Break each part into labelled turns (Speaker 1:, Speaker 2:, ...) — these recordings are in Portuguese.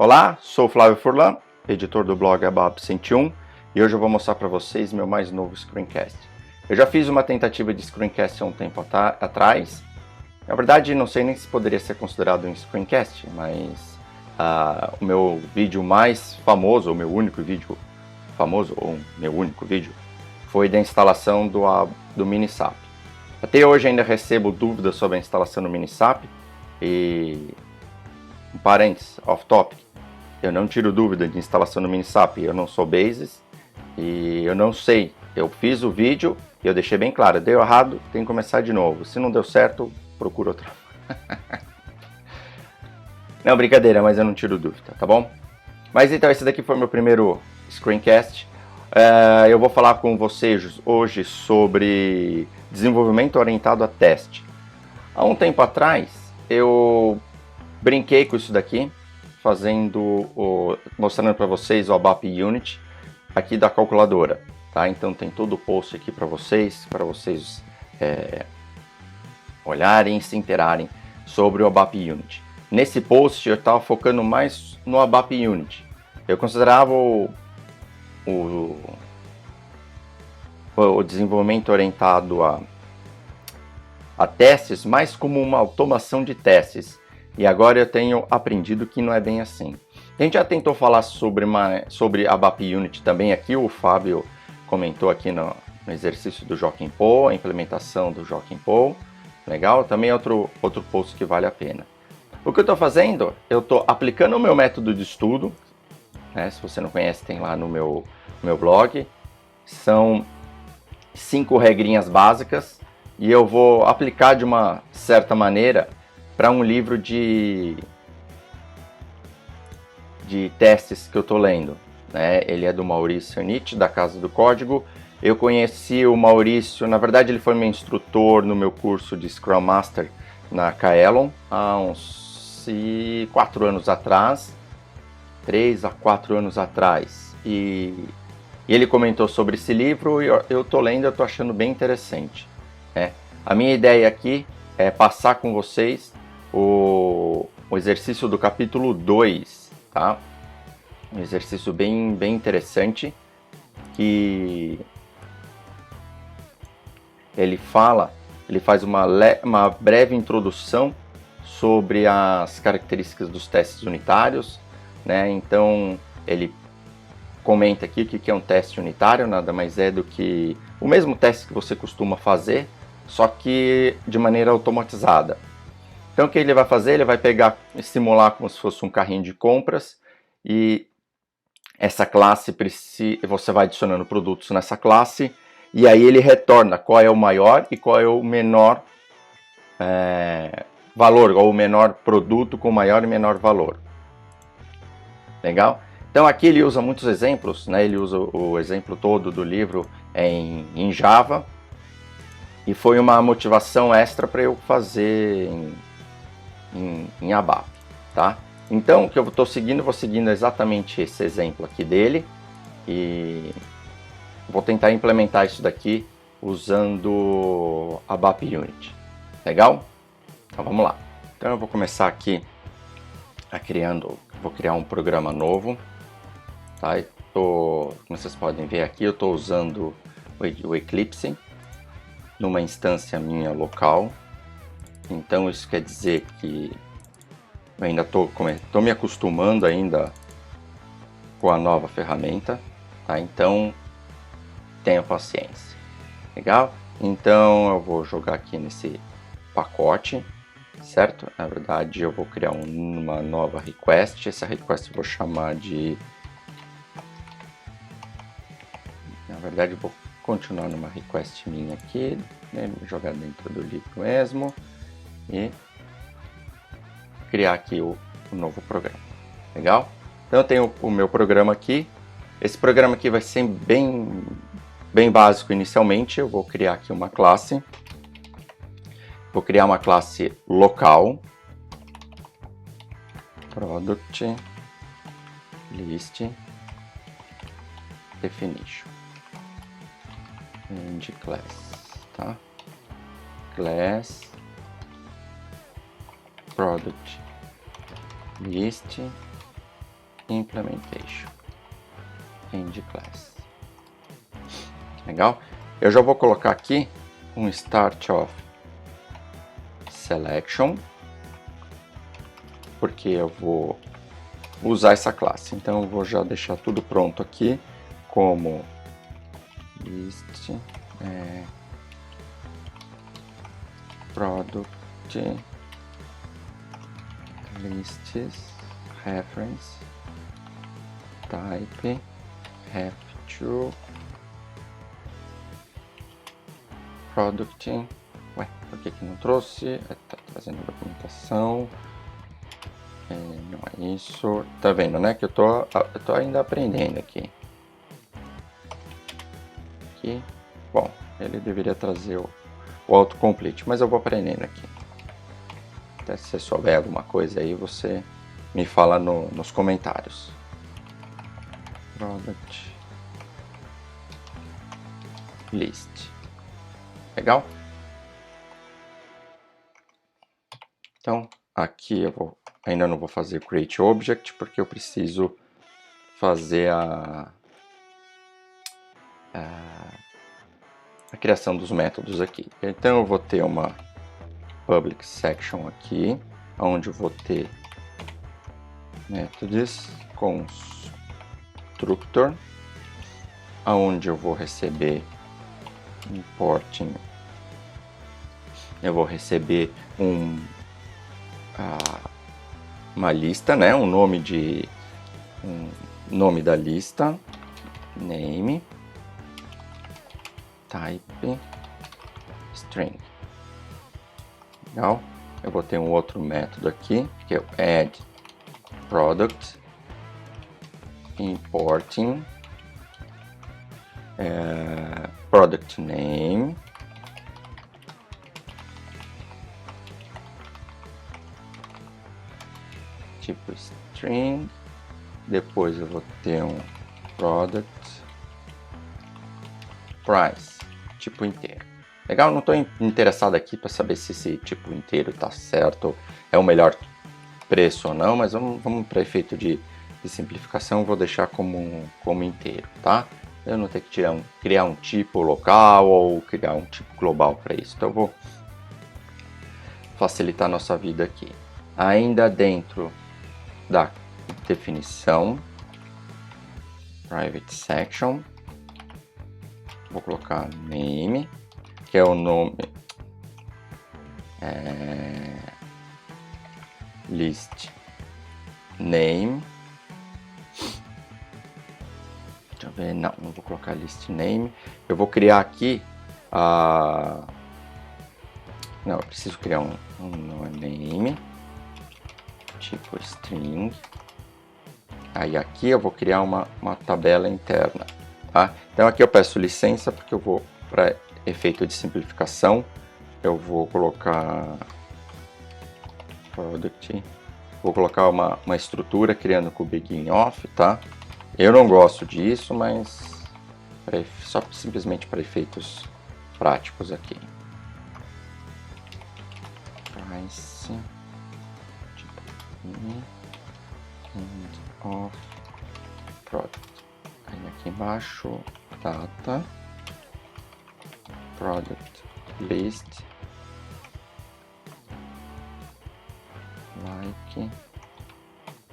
Speaker 1: Olá, sou Flávio Furlan, editor do blog ABAP 101, e hoje eu vou mostrar para vocês meu mais novo screencast. Eu já fiz uma tentativa de screencast há um tempo atrás. Na verdade, não sei nem se poderia ser considerado um screencast, mas o meu vídeo mais famoso, o meu único vídeo famoso, ou meu único vídeo, foi da instalação do Minisap. Até hoje ainda recebo dúvidas sobre a instalação do Minisap, e um parênteses, off-topic, eu não tiro dúvida de instalação do Minisap, eu não sou Basis e eu não sei. Eu fiz o vídeo e eu deixei bem claro, deu errado, tem que começar de novo. Se não deu certo, procura outra. Não, brincadeira, mas eu não tiro dúvida, tá bom? Mas então, esse daqui foi meu primeiro screencast. Eu vou falar com vocês hoje sobre desenvolvimento orientado a teste. Há um tempo atrás, eu brinquei com isso daqui, mostrando para vocês o ABAP Unit aqui da calculadora, tá? Então tem todo o post aqui para vocês olharem e se interarem sobre o ABAP Unit. Nesse post eu estava focando mais no ABAP Unit. Eu considerava o desenvolvimento orientado a testes mais como uma automação de testes. E agora eu tenho aprendido que não é bem assim. A gente já tentou falar sobre ABAP Unit também aqui, o Fábio comentou aqui no exercício do Joaquim Pô, a implementação do Joaquim Pô, legal? Também é outro post que vale a pena. O que eu estou fazendo? Eu estou aplicando o meu método de estudo, né? Se você não conhece, tem lá no meu blog. São 5 regrinhas básicas e eu vou aplicar de uma certa maneira para um livro de testes que eu estou lendo, né? Ele é do Maurício Nietzsche, da Casa do Código. Eu conheci o Maurício, na verdade ele foi meu instrutor no meu curso de Scrum Master na Kaelon, há uns 4 anos atrás, 3 a 4 anos atrás, e ele comentou sobre esse livro e eu estou lendo, eu estou achando bem interessante, né? A minha ideia aqui é passar com vocês o exercício do capítulo 2, tá? Um exercício bem interessante, que ele faz uma breve introdução sobre as características dos testes unitários, né? Então ele comenta aqui o que é um teste unitário, nada mais é do que o mesmo teste que você costuma fazer, só que de maneira automatizada. Então o que ele vai fazer? Ele vai simular como se fosse um carrinho de compras, e essa classe, você vai adicionando produtos nessa classe, e aí ele retorna qual é o maior e qual é o menor valor, ou o menor produto com maior e menor valor. Legal? Então aqui ele usa muitos exemplos, né? Ele usa o exemplo todo do livro em Java, e foi uma motivação extra para eu fazer em ABAP, tá? Então, o que eu vou seguindo exatamente esse exemplo aqui dele, e vou tentar implementar isso daqui usando ABAP Unit. Legal? Então vamos lá. Então eu vou começar aqui vou criar um programa novo, tá? Como vocês podem ver aqui, eu estou usando o Eclipse numa instância minha local. Então isso quer dizer que eu ainda estou me acostumando ainda com a nova ferramenta, tá? Então tenha paciência. Legal? Então eu vou jogar aqui nesse pacote, certo? Na verdade eu vou criar uma nova request. Essa request eu vou chamar de... Na verdade eu vou continuar numa request minha aqui, né? Jogar dentro do livro mesmo e criar aqui o novo programa. Legal? Então eu tenho o meu programa aqui. Esse programa aqui vai ser bem básico inicialmente. Eu vou criar aqui uma classe. Vou criar uma classe local. Product List Definition. And class, tá? Class Product List implementation end class. Legal? Eu já vou colocar aqui um start of selection, porque eu vou usar essa classe. Então eu vou já deixar tudo pronto aqui como list product lists reference type have to product. Ué, por que não trouxe? Tá trazendo a documentação. Não é isso. Tá vendo, né? Que eu tô ainda aprendendo aqui. Bom, ele deveria trazer o autocomplete, mas eu vou aprendendo aqui. Até se você souber alguma coisa aí, você me fala nos comentários. Product list. Legal? Então, aqui eu ainda não vou fazer create object, porque eu preciso fazer a criação dos métodos aqui. Então eu vou ter uma public section aqui, onde eu vou ter métodos constructor, onde eu vou receber importing, eu vou receber uma lista, né, um nome da lista, name, type, string. Legal? Eu vou ter um outro método aqui, que é o add product, importing product name, tipo string. Depois eu vou ter um product price, tipo inteiro. Legal? Não estou interessado aqui para saber se esse tipo inteiro está certo, é o melhor preço ou não, mas vamos para efeito de simplificação, vou deixar como inteiro, tá? Eu não tenho que criar um tipo local ou criar um tipo global para isso. Então eu vou facilitar a nossa vida aqui. Ainda dentro da definição, private section, vou colocar name, que é o nome list name. Deixa eu ver, não vou colocar list name. Eu vou criar aqui não, eu preciso criar um name tipo string. Aí aqui eu vou criar uma tabela interna, tá? Então aqui eu peço licença porque eu vou, para efeito de simplificação, eu vou colocar product, vou colocar uma estrutura criando com o begin off, tá? Eu não gosto disso, mas só simplesmente para efeitos práticos aqui. Price tipo end of product. Aí aqui embaixo data product list like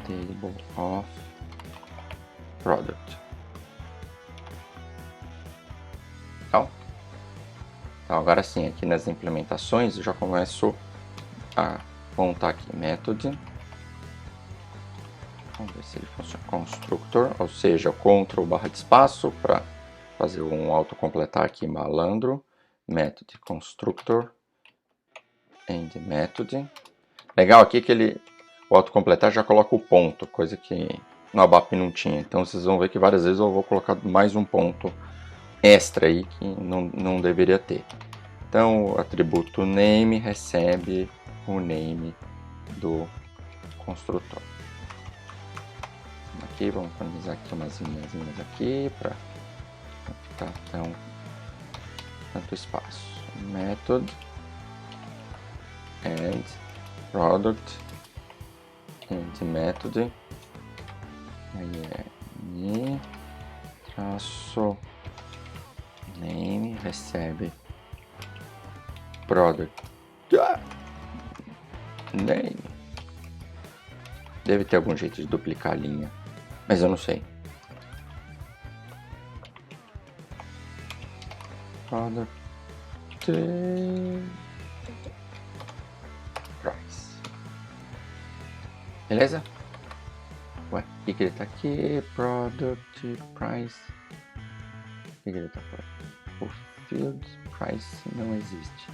Speaker 1: table of product. Então agora sim, aqui nas implementações eu já começo a montar aqui method. Vamos ver se ele funciona. Constructor, ou seja, Ctrl barra de espaço para fazer um autocompletar aqui malandro. Method constructor end method. Legal aqui que o autocompletar já coloca o ponto, coisa que no ABAP não tinha. Então vocês vão ver que várias vezes eu vou colocar mais um ponto extra aí que não deveria ter. Então o atributo name recebe o name do construtor. Aqui vamos economizar aqui umas linhazinhas aqui para não ficar tanto espaço. Method add product end method Aí é me traço name recebe product name. Deve ter algum jeito de duplicar a linha, mas eu não sei. Product price. Beleza? Ué, o que ele tá aqui? Product price. O que ele tá falando? O field price não existe.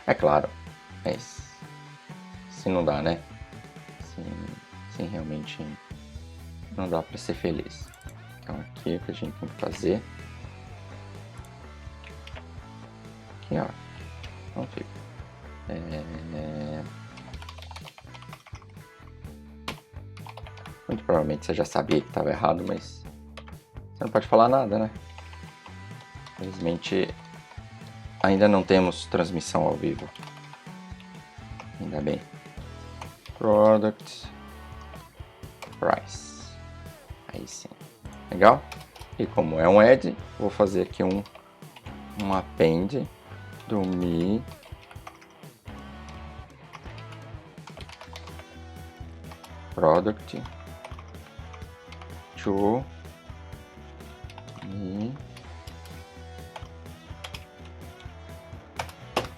Speaker 1: É claro, mas se não dá, né? Sim, realmente não dá para ser feliz. Então aqui o que a gente tem que fazer. Aqui, ó. Não fica. Muito provavelmente você já sabia que estava errado, mas você não pode falar nada, né? Infelizmente ainda não temos transmissão ao vivo. Ainda bem. Product price. Aí sim. Legal? E como é um add, vou fazer aqui um append do me product to me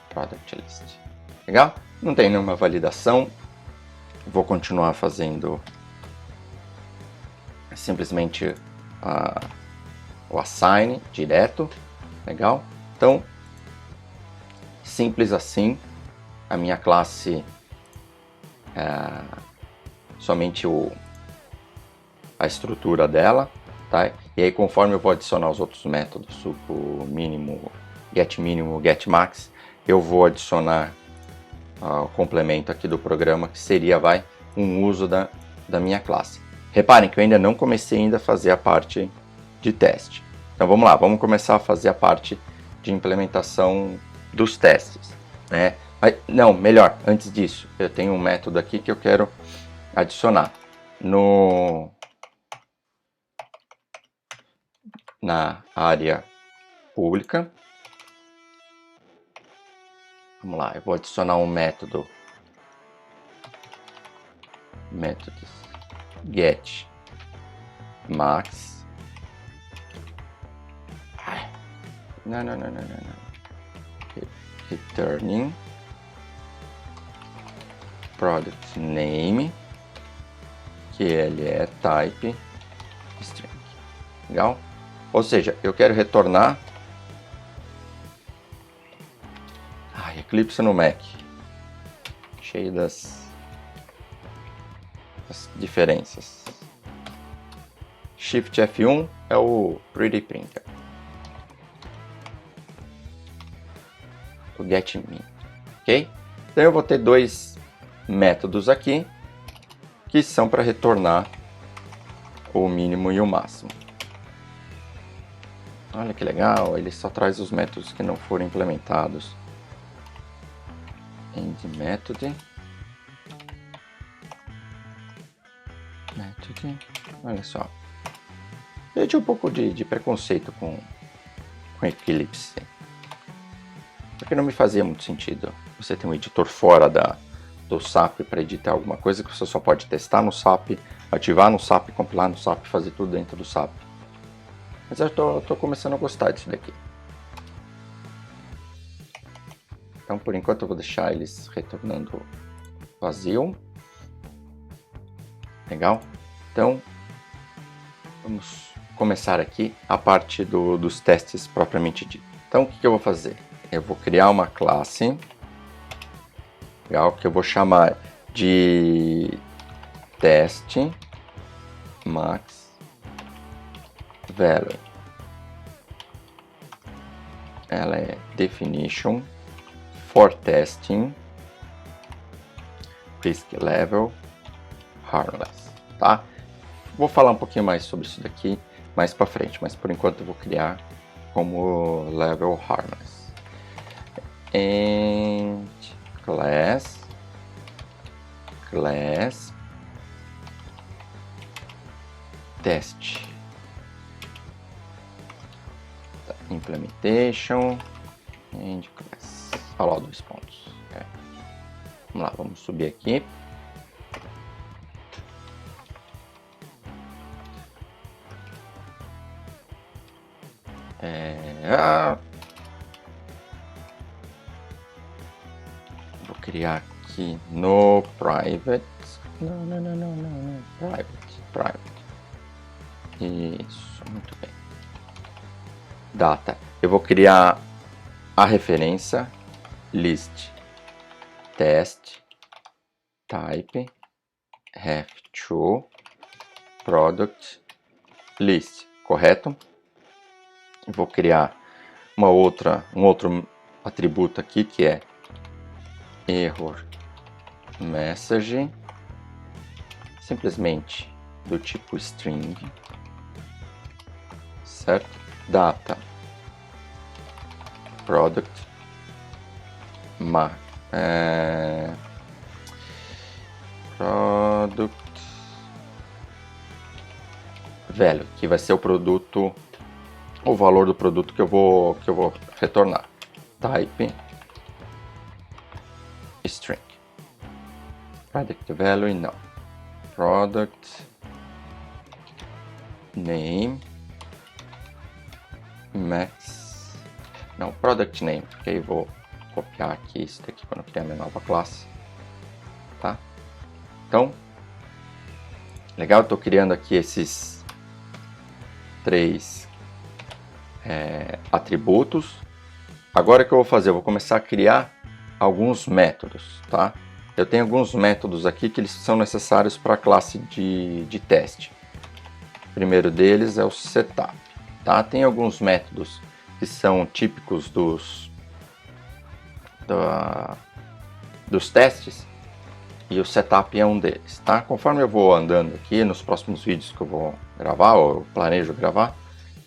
Speaker 1: product list. Legal? Não tem nenhuma validação. Vou continuar fazendo simplesmente o assign direto. Legal? Então, simples assim. A minha classe somente a estrutura dela, tá? E aí conforme eu vou adicionar os outros métodos, o mínimo, get max, eu vou adicionar o complemento aqui do programa, que seria um uso da minha classe. Reparem que eu ainda não comecei ainda a fazer a parte de teste. Então vamos lá, vamos começar a fazer a parte de implementação dos testes, né? Mas, não, melhor, antes disso, eu tenho um método aqui que eu quero adicionar na área pública. Vamos lá, eu vou adicionar um métodos get max. Não. Returning product name, que ele é type string. Legal? Ou seja, eu quero retornar Eclipse no Mac, cheio das diferenças. Shift F1 é o Pretty Printer. O getMin, ok? Então eu vou ter dois métodos aqui que são para retornar o mínimo e o máximo. Olha que legal, ele só traz os métodos que não foram implementados. End method. Olha só. Eu tinha um pouco de preconceito com Eclipse. Porque não me fazia muito sentido você ter um editor fora do SAP para editar alguma coisa que você só pode testar no SAP, ativar no SAP, compilar no SAP, fazer tudo dentro do SAP. Mas eu tô começando a gostar disso daqui. Então, por enquanto, eu vou deixar eles retornando vazio. Legal? Então, vamos começar aqui a parte dos testes propriamente dito. Então, o que eu vou fazer? Eu vou criar uma classe, legal, que eu vou chamar de teste max value. Ela é definition for testing risk level harmless, tá? Vou falar um pouquinho mais sobre isso daqui mais para frente, mas por enquanto eu vou criar como level harmless. And class teste. Implementation and class. Olha lá, 2 pontos. Vamos lá, vamos subir aqui. Vou criar aqui no private. Não. Private. Isso, muito bem. Data. Eu vou criar a referência list test type have to product list, correto? Vou criar um outro atributo aqui que é error message, simplesmente do tipo string, certo? Data product product value, que vai ser o produto, o valor do produto que eu vou retornar. Type string. Product value não. Product name max. Não, product name, porque aí vou copiar aqui isso daqui quando eu criar minha nova classe. Tá? Então, legal, estou criando aqui esses 3 atributos. Agora o que eu vou fazer? Eu vou começar a criar alguns métodos, tá? Eu tenho alguns métodos aqui que eles são necessários para a classe de teste. O primeiro deles é o setup, tá? Tem alguns métodos que são típicos dos testes e o setup é um deles, tá? Conforme eu vou andando aqui nos próximos vídeos que eu vou gravar, ou eu planejo gravar,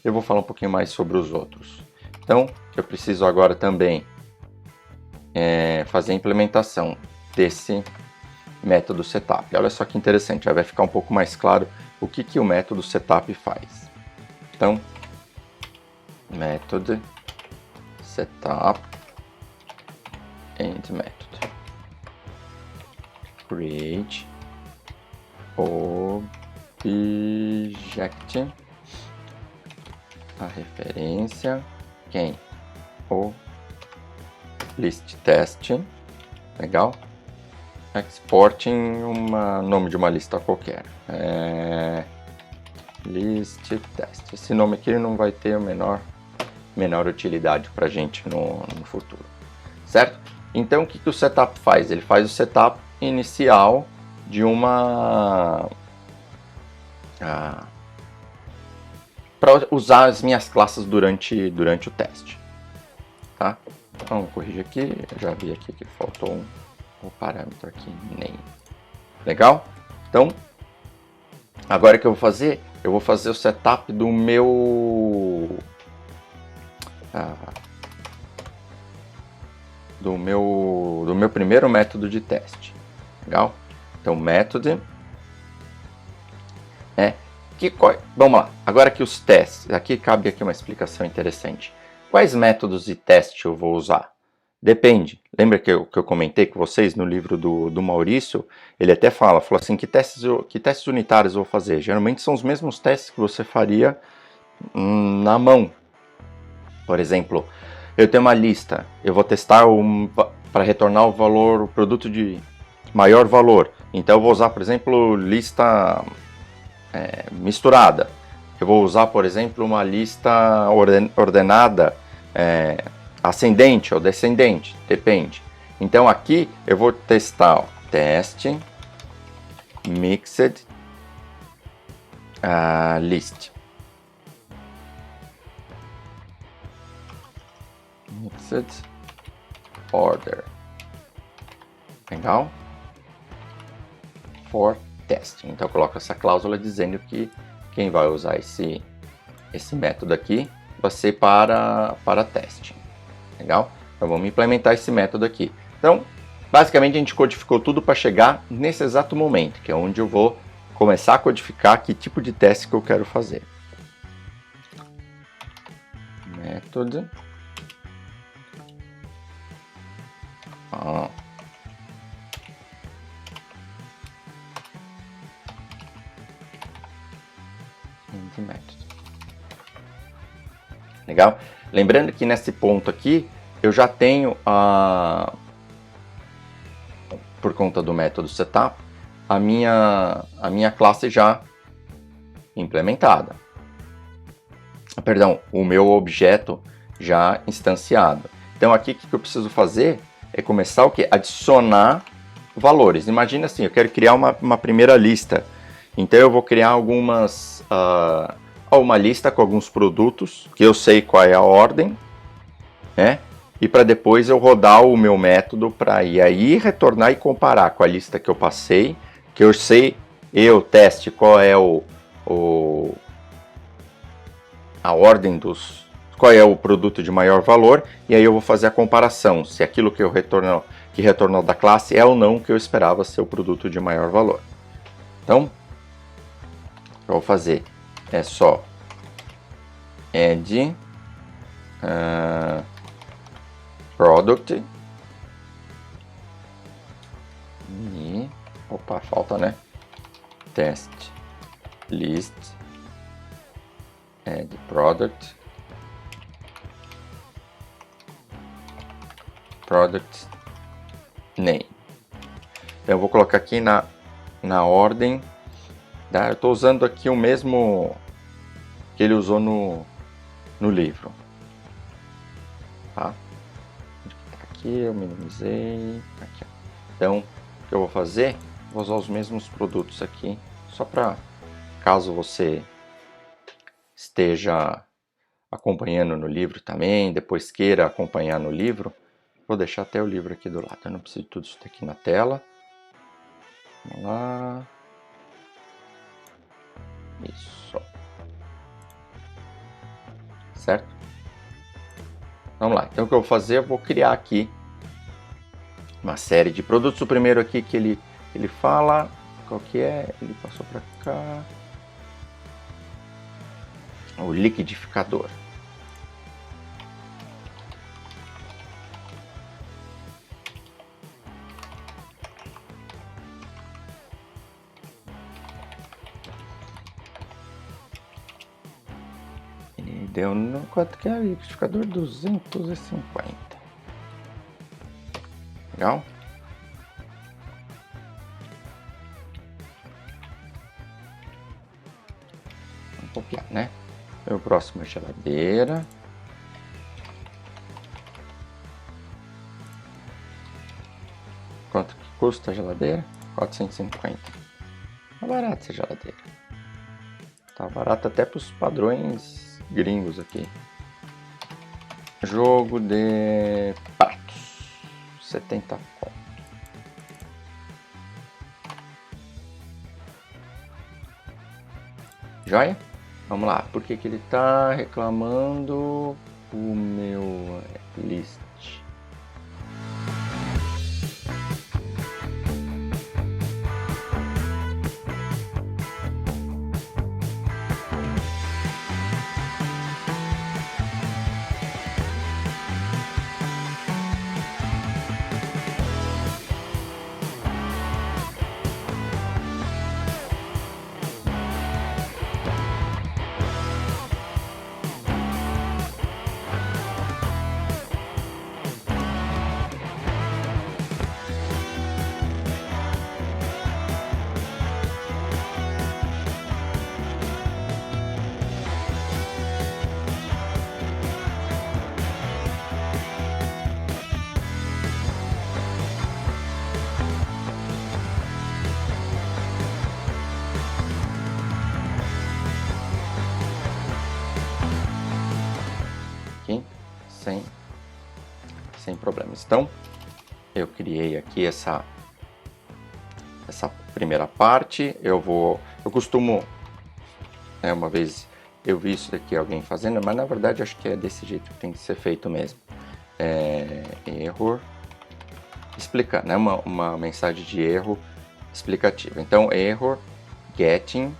Speaker 1: eu vou falar um pouquinho mais sobre os outros. Então, eu preciso agora também fazer a implementação desse método setup. Olha só que interessante, já vai ficar um pouco mais claro o que o método setup faz. Então, método setup and method create object, a referência, quem? O list test, legal? Exporting nome de uma lista qualquer, list test. Esse nome aqui não vai ter a menor utilidade para a gente no futuro, certo? Então o que o setup faz? Ele faz o setup inicial de para usar as minhas classes durante o teste, tá? Então corrigir aqui, eu já vi aqui que faltou um parâmetro aqui, name. Legal? Então, agora o que eu vou fazer? Eu vou fazer o setup do meu primeiro método de teste. Legal? Então, método vamos lá. Agora que os testes, aqui cabe aqui uma explicação interessante. Quais métodos de teste eu vou usar? Depende. Lembra que eu comentei com vocês no livro do Maurício? Ele até falou assim, que testes unitários eu vou fazer? Geralmente são os mesmos testes que você faria na mão. Por exemplo, eu tenho uma lista, eu vou testar para retornar o produto de maior valor. Então eu vou usar, por exemplo, lista misturada. Eu vou usar, por exemplo, uma lista ordenada ascendente ou descendente, depende. Então aqui eu vou testar teste mixed list. Mixed order. Legal? For testing. Então eu coloco essa cláusula dizendo que quem vai usar esse método aqui vai ser para testing. Legal? Então vamos implementar esse método aqui. Então, basicamente a gente codificou tudo para chegar nesse exato momento, que é onde eu vou começar a codificar que tipo de teste que eu quero fazer. Method. Legal? Lembrando que nesse ponto aqui, eu já tenho por conta do método setup, a minha classe já implementada. Perdão, o meu objeto já instanciado. Então aqui o que eu preciso fazer é começar o quê? Adicionar valores. Imagina assim, eu quero criar uma primeira lista. Então eu vou criar uma lista com alguns produtos, que eu sei qual é a ordem, né? E para depois eu rodar o meu método para ir aí retornar e comparar com a lista que eu passei, que eu sei, teste qual é a ordem qual é o produto de maior valor, e aí eu vou fazer a comparação, se aquilo que retornou da classe é ou não o que eu esperava ser o produto de maior valor. Então, eu vou fazer é só add product e falta, né? Test list add product name. Então eu vou colocar aqui na ordem, tá? Eu estou usando aqui o mesmo que ele usou no livro, tá? Aqui eu minimizei, aqui. Então o que eu vou fazer? Vou usar os mesmos produtos aqui, só para caso você esteja acompanhando no livro também, depois queira acompanhar no livro, vou deixar até o livro aqui do lado. Eu não preciso de tudo isso aqui na tela. Vamos lá. Isso. Certo? Vamos lá. Então o que eu vou fazer? Eu vou criar aqui uma série de produtos. O primeiro aqui que ele fala, qual que é? Ele passou para cá. O liquidificador. Ele deu no quanto que é o liquidificador? 250. Legal? Vamos copiar, né? O próximo é geladeira. Quanto que custa a geladeira? 450. Tá barato essa geladeira. Tá barato até para os padrões gringos aqui. Jogo de pratos. 70 conto. Joia? Vamos lá. Por que ele tá reclamando o meu list? Sem problemas. Então, eu criei aqui essa primeira parte. Eu costumo, uma vez eu vi isso daqui alguém fazendo, mas na verdade acho que é desse jeito que tem que ser feito mesmo. Error, explicar, né? Uma mensagem de erro explicativa. Então, error getting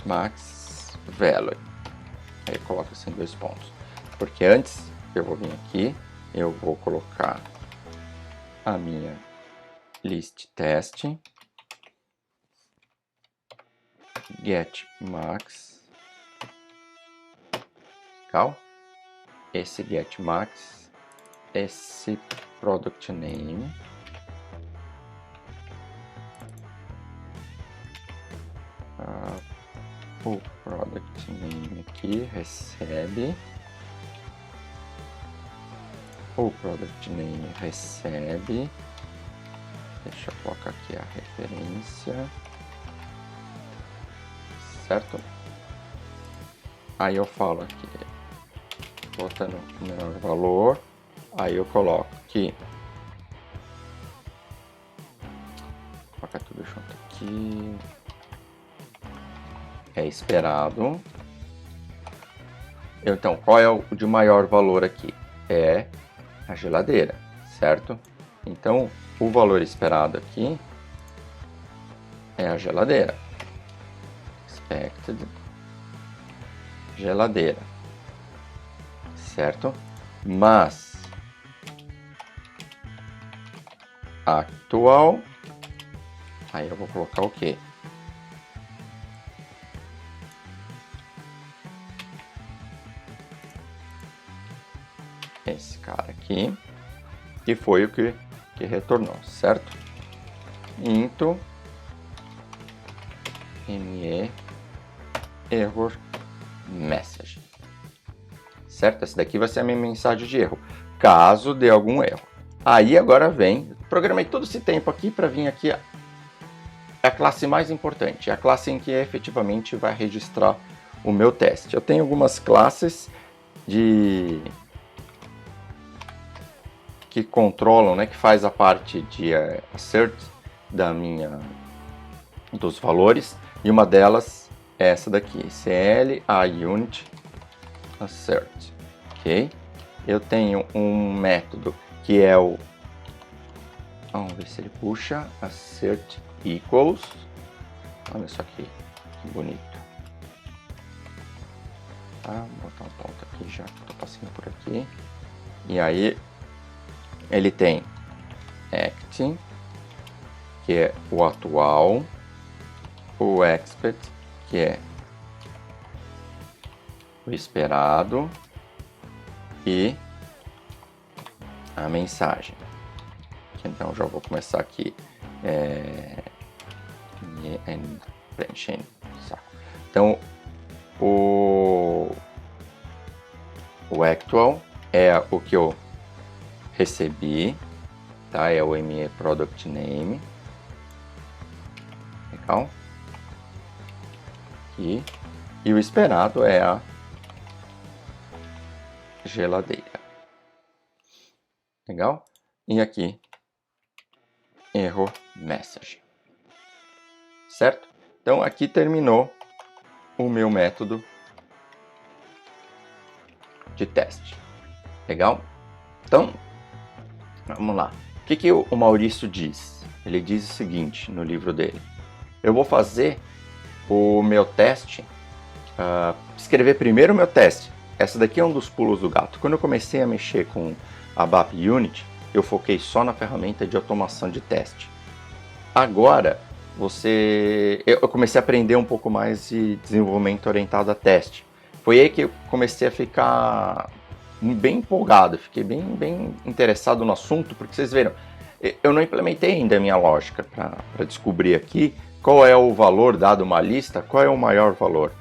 Speaker 1: max value. Aí coloca assim 2 pontos. Porque antes eu vou vir aqui, eu vou colocar a minha list test get max. Legal? Esse get max, esse product name, o product name aqui recebe, o product name recebe, deixa eu colocar aqui a referência, certo? Aí eu falo aqui, botando o menor valor, aí eu coloco aqui, vou colocar tudo junto aqui, é esperado. Então, qual é o de maior valor aqui? É a geladeira, certo? Então, o valor esperado aqui é a geladeira. Expected geladeira, certo? Mas actual, aí eu vou colocar o quê? Esse cara aqui, que foi o que retornou, certo? Into me error message, certo? Essa daqui vai ser a minha mensagem de erro, caso dê algum erro. Aí agora vem, programei todo esse tempo aqui para vir aqui a classe mais importante, a classe em que efetivamente vai registrar o meu teste. Eu tenho algumas classes que controlam, né, que faz a parte de assert dos valores, e uma delas é essa daqui, cl unit assert, ok? Eu tenho um método que é o, vamos ver se ele puxa, assert equals, olha só aqui, que bonito. Tá, vou botar um ponto aqui já que estou passando por aqui, e aí ele tem acting, que é o atual, o expect, que é o esperado, e a mensagem. Então já vou começar aqui preenchendo. Então o actual é o que eu recebi, tá? É o me product name, legal? E o esperado é a geladeira, legal? E aqui error message, certo? Então aqui terminou o meu método de teste, legal? Então vamos lá. O que o Maurício diz? Ele diz o seguinte no livro dele: eu vou fazer o meu teste, escrever primeiro o meu teste. Essa daqui é um dos pulos do gato. Quando eu comecei a mexer com a BAP Unit, eu foquei só na ferramenta de automação de teste. Agora, eu comecei a aprender um pouco mais de desenvolvimento orientado a teste. Foi aí que eu comecei a ficar bem empolgado, fiquei bem interessado no assunto, porque vocês viram, eu não implementei ainda a minha lógica para descobrir aqui qual é o valor dado uma lista, qual é o maior valor.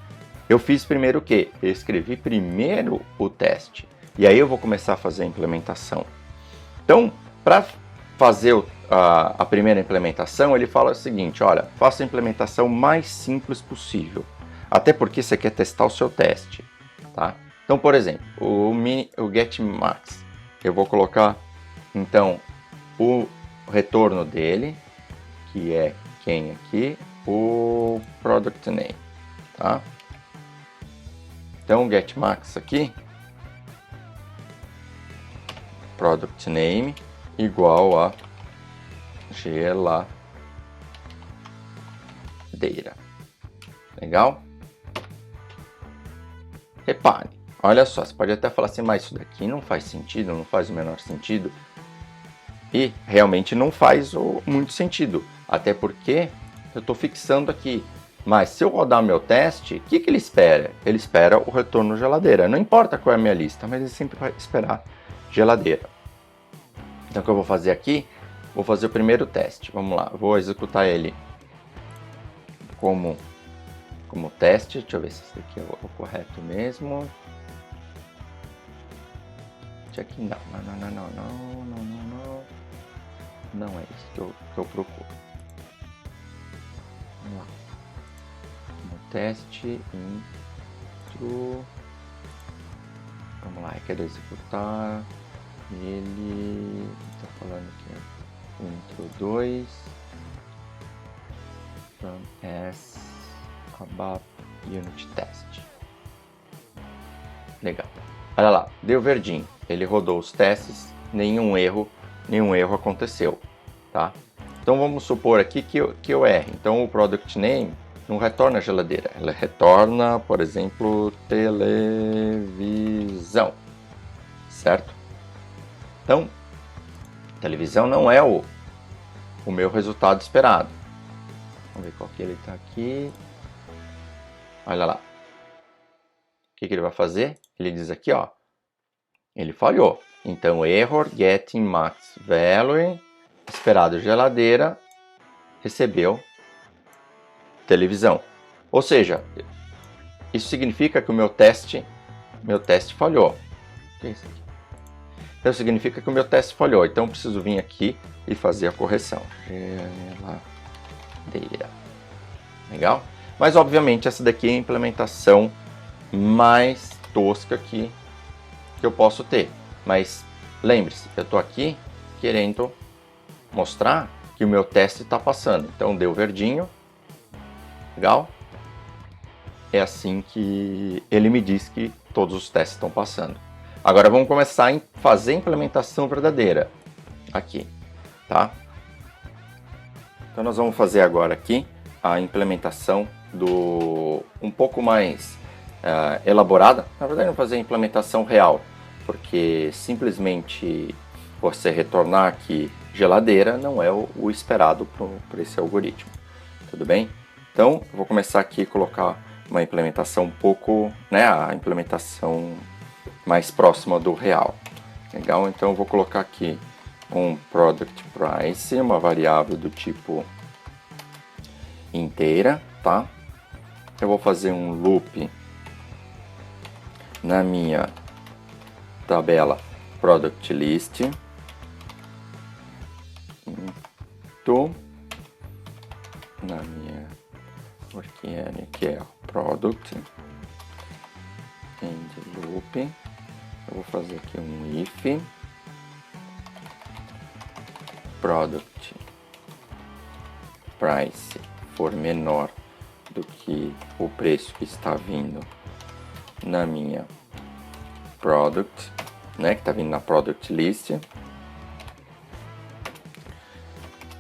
Speaker 1: Eu fiz primeiro o quê? Eu escrevi primeiro o teste, e aí eu vou começar a fazer a implementação. Então, para fazer a primeira implementação, ele fala o seguinte: olha, faça a implementação mais simples possível, até porque você quer testar o seu teste, tá? Então, por exemplo, o getMax, eu vou colocar, então, o retorno dele, que é quem aqui? O product name, tá? Então, o getMax aqui, product name, igual a geladeira, geladeira. Legal? Repare, olha só, você pode até falar assim, mas isso daqui não faz sentido, não faz o menor sentido. E realmente não faz muito sentido, até porque eu estou fixando aqui. Mas se eu rodar meu teste, o que ele espera? Ele espera o retorno geladeira. Não importa qual é a minha lista, mas ele sempre vai esperar geladeira. Então o que eu vou fazer aqui? Vou fazer o primeiro teste. Vamos lá, vou executar ele como teste. Deixa eu ver se esse daqui é o correto mesmo. Check não. Não é isso que eu procuro. Vamos lá. No teste, intro. Vamos lá, eu quero executar. Ele está falando que é intro 2. From as above unit test. Legal. Olha lá, deu verdinho. Ele rodou os testes, nenhum erro aconteceu, tá? Então vamos supor aqui que eu erre. Então o product name não retorna geladeira, ela retorna, por exemplo, televisão, certo? Então, televisão não é o meu resultado esperado. Vamos ver qual que ele está aqui. Olha lá. O que ele vai fazer? Ele diz aqui, ó. Ele falhou. Então, error getting max value, esperado geladeira, recebeu televisão. Ou seja, isso significa que o meu teste falhou. O que é isso aqui? Então, significa que o meu teste falhou. Então, eu preciso vir aqui e fazer a correção. Geladeira. Legal? Mas, obviamente, essa daqui é a implementação mais tosca que eu posso ter. Mas lembre-se, eu estou aqui querendo mostrar que o meu teste está passando. Então deu verdinho. Legal? É assim que ele me diz que todos os testes estão passando. Agora vamos começar a fazer a implementação verdadeira. Aqui, tá? Então nós vamos fazer agora aqui a implementação um pouco mais elaborada. Na verdade, vamos fazer a implementação real, porque simplesmente você retornar aqui geladeira não é o esperado por esse algoritmo. Tudo bem? Então, eu vou começar aqui a colocar uma implementação um pouco, né, a implementação mais próxima do real. Legal? Então, eu vou colocar aqui um product price, uma variável do tipo inteira, tá? Eu vou fazer um loop na minha tabela product list, na minha workarea, que é product end loop. Eu vou fazer aqui um if product price for menor do que o preço que está vindo na minha product, né, que está vindo na product list.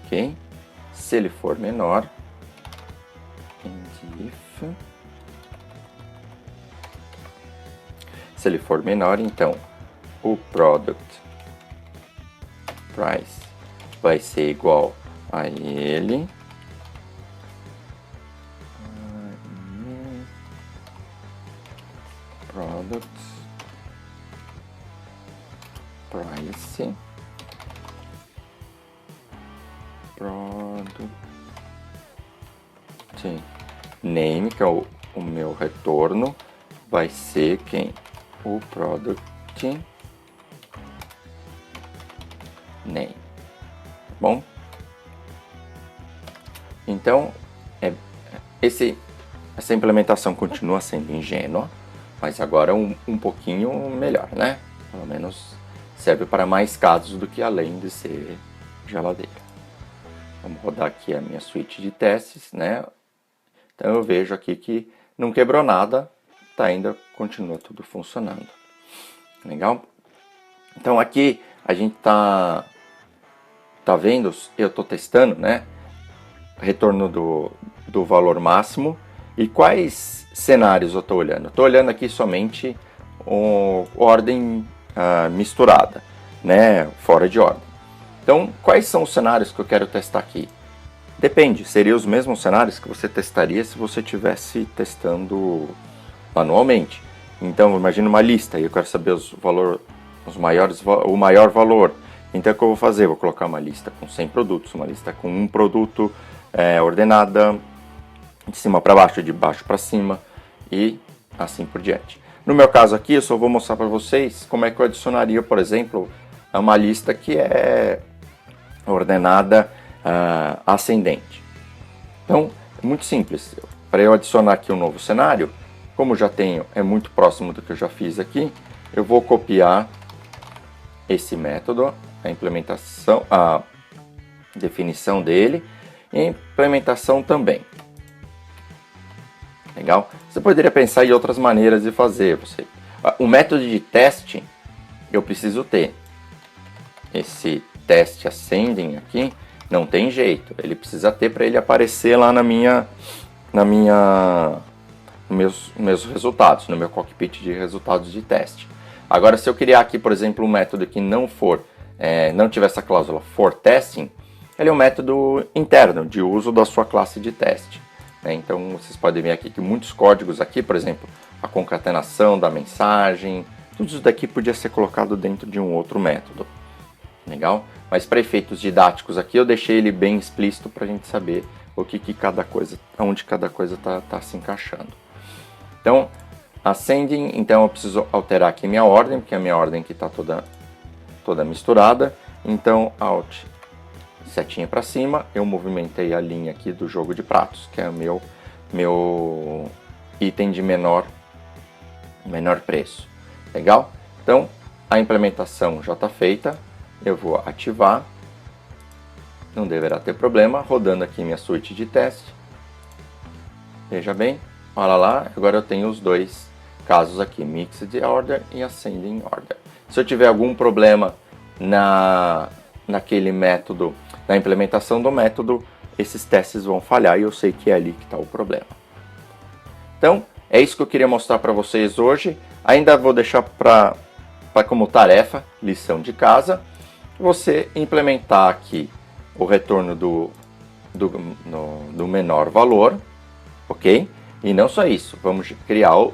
Speaker 1: Ok? Se ele for menor, if, se ele for menor, então o product price vai ser igual a ele. Product price product name, que é o meu retorno, vai ser quem? O product name. Bom? Então, essa implementação continua sendo ingênua, mas agora um pouquinho melhor, né? Pelo menos serve para mais casos do que além de ser geladeira. Vamos rodar aqui a minha suite de testes, né? Então eu vejo aqui que não quebrou nada, tá, ainda continua tudo funcionando. Legal? Então aqui a gente tá vendo, eu tô testando, né? Retorno do valor máximo. E quais cenários eu estou olhando? Estou olhando aqui somente ordem misturada, né? Fora de ordem. Então, quais são os cenários que eu quero testar aqui? Depende, seriam os mesmos cenários que você testaria se você estivesse testando manualmente. Então, imagina uma lista e eu quero saber o maior valor. Então, o que eu vou fazer? Vou colocar uma lista com 100 produtos, uma lista com um produto ordenada de cima para baixo, de baixo para cima e assim por diante. No meu caso aqui, eu só vou mostrar para vocês como é que eu adicionaria, por exemplo, uma lista que é ordenada ascendente. Então, é muito simples. Para eu adicionar aqui um novo cenário, como já tenho, é muito próximo do que eu já fiz aqui, eu vou copiar esse método, a implementação, a definição dele e a implementação também. Legal? Você poderia pensar em outras maneiras de fazer. O método de teste, eu preciso ter. Esse teste ascending aqui, não tem jeito. Ele precisa ter para ele aparecer lá nos meus resultados, no meu cockpit de resultados de teste. Agora, se eu criar aqui, por exemplo, um método que não tiver essa cláusula for testing, ele é um método interno de uso da sua classe de teste. Então, vocês podem ver aqui que muitos códigos aqui, por exemplo, a concatenação da mensagem, tudo isso daqui podia ser colocado dentro de um outro método. Legal? Mas para efeitos didáticos aqui, eu deixei ele bem explícito para a gente saber onde cada coisa está se encaixando. Então, ascending, então eu preciso alterar aqui minha ordem, porque a minha ordem aqui está toda misturada. Então, Alt, setinha para cima, eu movimentei a linha aqui do jogo de pratos, que é o meu item de menor preço. Legal? Então, a implementação já está feita. Eu vou ativar. Não deverá ter problema. Rodando aqui minha suíte de teste. Veja bem. Olha lá. Agora eu tenho os dois casos aqui. Mixed Order e Ascending Order. Se eu tiver algum problema naquele método, na implementação do método, esses testes vão falhar e eu sei que é ali que está o problema. Então, é isso que eu queria mostrar para vocês hoje. Ainda vou deixar para como tarefa, lição de casa, você implementar aqui o retorno do menor valor, ok? E não só isso, vamos criar o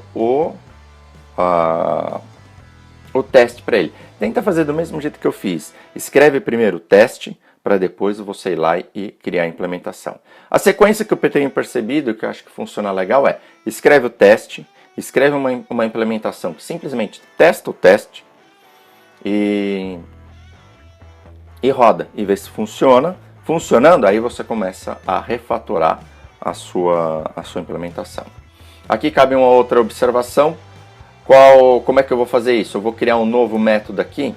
Speaker 1: teste para ele. Tenta fazer do mesmo jeito que eu fiz. Escreve primeiro o teste, para depois você ir lá e criar a implementação. A sequência que eu tenho percebido, que eu acho que funciona legal, é escreve o teste, escreve uma implementação que simplesmente testa o teste e roda e vê se funciona. Funcionando, aí você começa a refatorar a sua implementação. Aqui cabe uma outra observação. Como é que eu vou fazer isso? Eu vou criar um novo método aqui.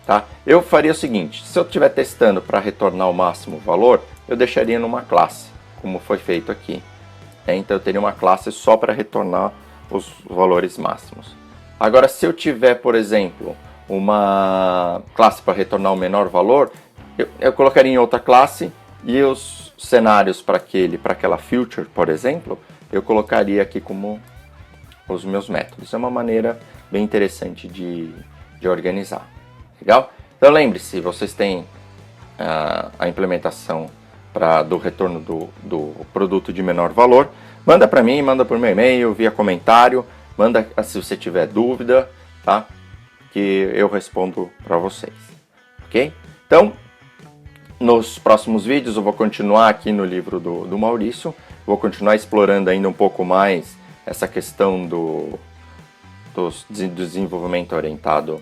Speaker 1: Tá? Eu faria o seguinte, se eu estiver testando para retornar o máximo valor, eu deixaria numa classe, como foi feito aqui. Então eu teria uma classe só para retornar os valores máximos. Agora, se eu tiver, por exemplo, uma classe para retornar o menor valor, eu colocaria em outra classe e os cenários para aquela future, por exemplo, eu colocaria aqui como os meus métodos. É uma maneira bem interessante de organizar. Legal? Então lembre-se, vocês têm a implementação do retorno do produto de menor valor. Manda para mim, manda por meu e-mail, via comentário, manda se você tiver dúvida, tá? Que eu respondo para vocês. Ok? Então, nos próximos vídeos eu vou continuar aqui no livro do Maurício, vou continuar explorando ainda um pouco mais essa questão do desenvolvimento orientado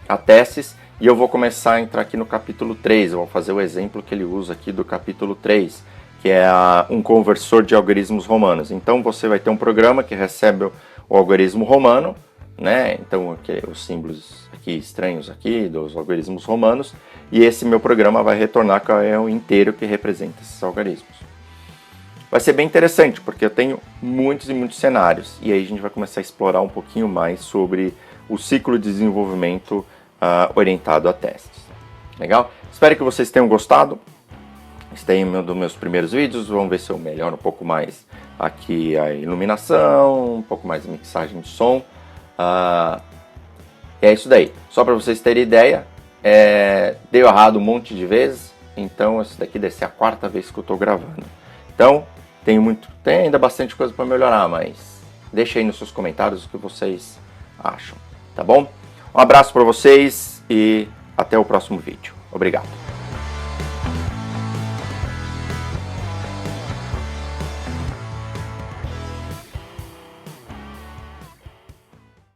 Speaker 1: a testes, e eu vou começar a entrar aqui no capítulo 3, eu vou fazer o exemplo que ele usa aqui do capítulo 3, que é um conversor de algarismos romanos. Então você vai ter um programa que recebe o algarismo romano, né? Então aqui, os símbolos aqui estranhos aqui dos algarismos romanos, e esse meu programa vai retornar qual é o inteiro que representa esses algarismos. Vai ser bem interessante, porque eu tenho muitos e muitos cenários, e aí a gente vai começar a explorar um pouquinho mais sobre o ciclo de desenvolvimento orientado a testes. Legal? Espero que vocês tenham gostado. Esse aí é um dos meus primeiros vídeos. Vamos ver se eu melhoro um pouco mais aqui a iluminação, um pouco mais a mixagem de som. É isso daí. Só para vocês terem ideia, deu errado um monte de vezes. Então esse daqui deve ser a 4ª vez que eu estou gravando. Então tem ainda bastante coisa para melhorar, mas deixa aí nos seus comentários o que vocês acham, tá bom? Um abraço para vocês e até o próximo vídeo. Obrigado.